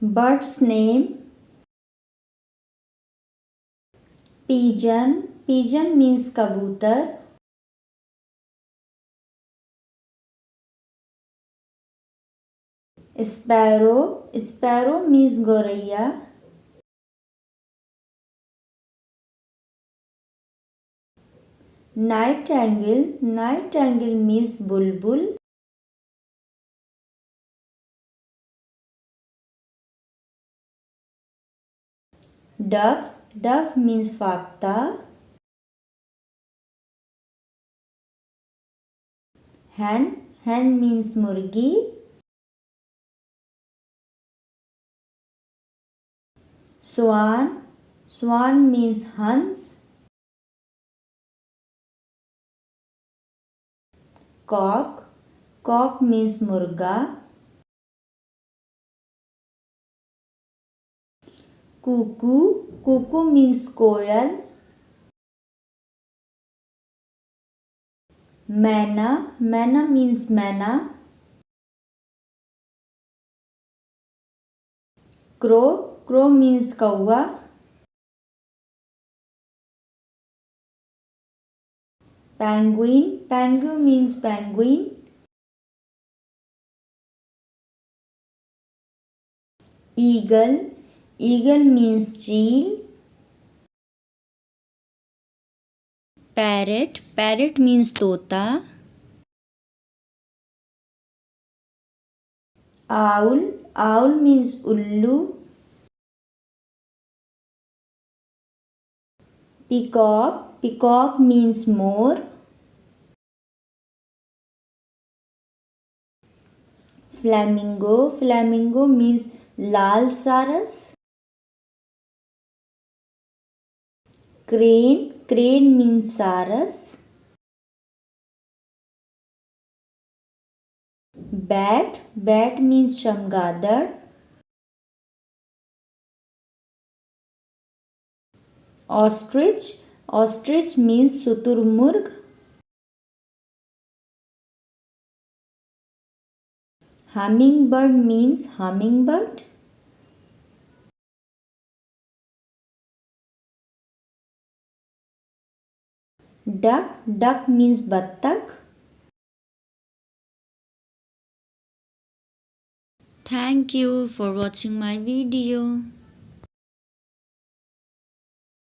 Bird's name: pigeon. Pigeon means kabutar. Sparrow. Sparrow means goraiya. Nightingale. Nightingale means bulbul. Dove. Dove means fakta. Hen. Hen means murgi. Swan. Swan means hans. Cock. Cock means murga. Cuckoo. Cuckoo means koyal. Maina. Maina means manna. Crow. Crow means kaua. Penguin. Penguin means penguin. Eagle. Eagle means cheel. Parrot. Parrot means tota. Owl. Owl means ullu. Peacock. Peacock means more. Flamingo. Flamingo means lal saras. Crane. Crane means saras. Bat. Bat means shamgadar. Ostrich. Ostrich means suturmurg. Hummingbird means hummingbird. Duck. Duck means battak. Thank you for watching my video.